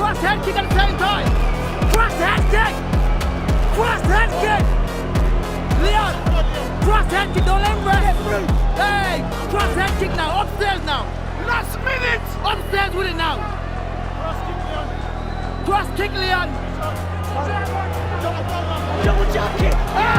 Cross head kick at the same time. Cross head kick. Cross head kick. Leon. Cross head kick. Don't let him rest. Hey. Cross head kick now. Upstairs now. Last minute! Upstairs with it now. Cross kick Leon. Double jump kick! Hey.